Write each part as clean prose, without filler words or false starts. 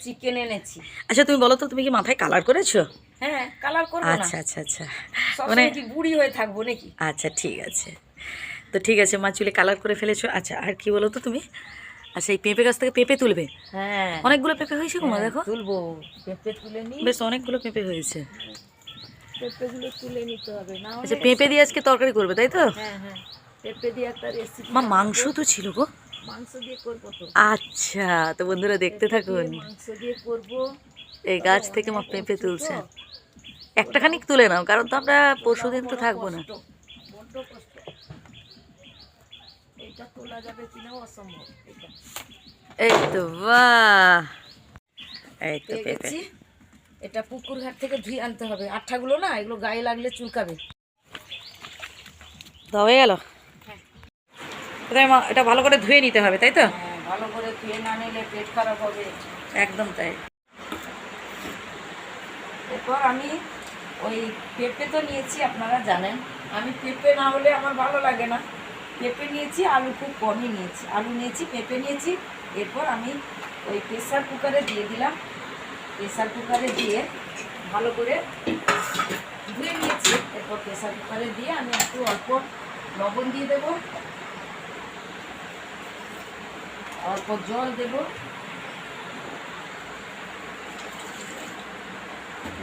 Chicken এনেছি। আচ্ছা তুমি বলো তো, তুমি কি মাথায় কালার করেছো? হ্যাঁ, কালার করবো না? আচ্ছা আচ্ছা আচ্ছা, মানে সবসময় কি বুড়ি হয়ে থাকবো নাকি? আচ্ছা ঠিক আছে, তো ঠিক আছে, মা চুলে কালার করে ফেলেছো। আচ্ছা আর কি বলো তো তুমি, আচ্ছা এই পেঁপে গাছ থেকে পেঁপে তুলবে? হ্যাঁ অনেকগুলো পেঁপে হয়েছে গো মা, হ্যাঁ, দেখো তুলবো। পেঁপে তুলে নি, বেশ অনেকগুলো পেঁপে হয়েছে। পেঁপেগুলো তুলে নিতে হবে, না আচ্ছা হলে। পেঁপে দিয়ে আজকে তরকারি করবে তাই তো? হ্যাঁ হ্যাঁ, পেঁপে দিয়ে একটা রেসিপি মা মাংস তো ছিল গো। মাংস দিয়ে করবো তো। আচ্ছা, তো বন্ধুরা দেখতে পেঁপে দিয়ে থাকুন, মাংস দিয়ে করবো। এই তবে গাছ থেকে মা অনেক পেঁপে উঁচু তো, তুলছে। একটা খানিক তুলে নাও, কারণ তো আমরা পরশু দিন তো বড় থাকবো না। কষ্ট, বড্ড কষ্ট। এটা তোলা যাবে কিনাও অসম্ভব। এটা এই তো বাহ, এই তো পেয়ে পেঁপে গেছি। এটা পুকুর ঘাট থেকে ধুয়ে আনতে হবে, আঠাগুলো না, এগুলো গায়ে লাগলে চুলকাবে। তো হয়ে গেল। কোথায় মা, এটা ভালো করে ধুয়ে নিতে হবে তাই তো? হ্যাঁ, ভালো করে ধুয়ে না নিলে পেট খারাপ হবে। একদম তাই। এরপর আমি ওই পেঁপে তো নিয়েছি, আপনারা জানেন আমি পেঁপে না হলে আমার ভালো লাগে না। পেঁপে নিয়েছি, আলু খুব কমই নিয়েছি, আলু নিয়েছি, পেঁপে নিয়েছি। এরপর আমি ওই প্রেসার কুকারে দিয়ে দিলাম। প্রেসার কুকারে দিয়ে ভালো করে ধুয়ে নিয়েছি। এরপর প্রেসার কুকারে দিয়ে আমি একটু অল্প লবণ দিয়ে দেবো, অল্প জল দেব,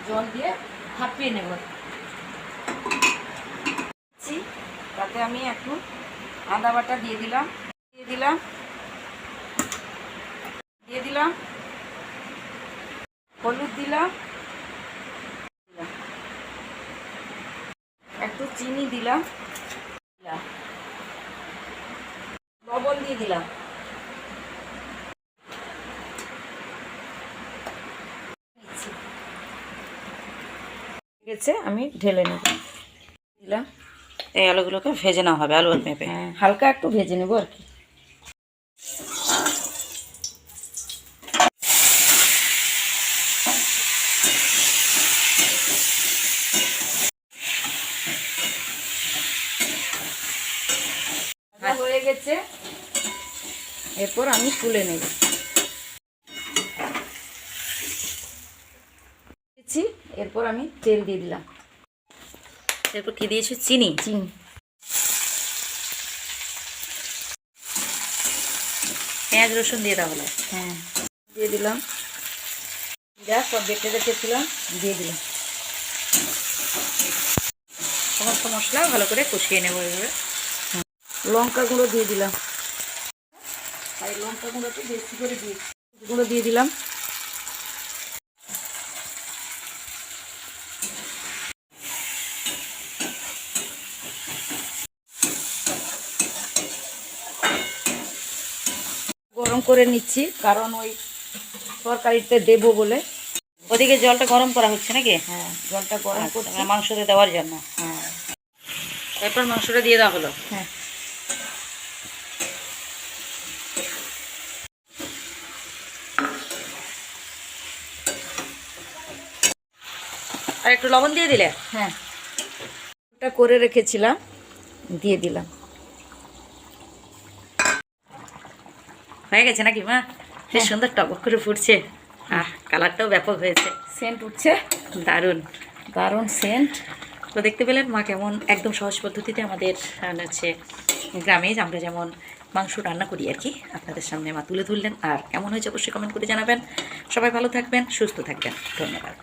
জল দিয়ে ভাপিয়ে নেব। তাতে আমি একটু আদা বাটা দিয়ে দিলাম, দিয়ে দিলাম, দিয়ে দিলাম, হলুদ দিলাম, একটু চিনি দিলাম, লবণ দিয়ে দিলাম। গেছে, আমি ঢেলে নেব। দিলাম। এই আলুগুলোকে ভেজে নেওয়া হবে, আলু আর পেঁপে। হ্যাঁ, হালকা একটু ভেজে নেবো আর কি। হয়ে গেছে, এরপর আমি তুলে নেব। এরপর আমি তেল দিয়ে দিলাম, এরপর কি দিয়েছি? চিনি। চিনি, পেঁয়াজ রসুন দিয়ে দেওয়া হলো। হ্যাঁ দিয়ে দিলাম, যা সব বেটে রেখেছিলাম দিয়ে দিলাম। সমস্ত মশলা ভালো করে কষিয়ে নেবো এভাবে। লঙ্কা গুঁড়ো দিয়ে দিলাম, আর লঙ্কা গুঁড়ো একটু বেশি করে দিয়েছি, গুঁড়ো দিয়ে দিলাম। গরম করে নিচ্ছি, কারণ ওই তরকারিতে দেবো বলে। ওদিকে জলটা গরম করা হচ্ছে নাকি? হ্যাঁ, জলটা গরম করছি মাংসতে দেওয়ার জন্য। হ্যাঁ এরপর মাংসটা দিয়ে দেওয়া হলো। হ্যাঁ, আর একটু লবণ দিয়ে দিলে। হ্যাঁ ওটা করে রেখেছিলাম, দিয়ে দিলাম। হয়ে গেছে নাকি মা? বেশ সুন্দর টক করে ফুটছে, আহ কালারটাও ব্যাপক হয়েছে, সেন্ট উঠছে, দারুণ। দারুণ সেন্ট। তো দেখতে পেলেন মা কেমন একদম সহজ পদ্ধতিতে আমাদের হচ্ছে গ্রামে আমরা যেমন মাংস রান্না করি আর কি, আপনাদের সামনে মা তুলে ধরলেন। আর কেমন হয়েছে অবশ্যই কমেন্ট করে জানাবেন। সবাই ভালো থাকবেন, সুস্থ থাকবেন, ধন্যবাদ।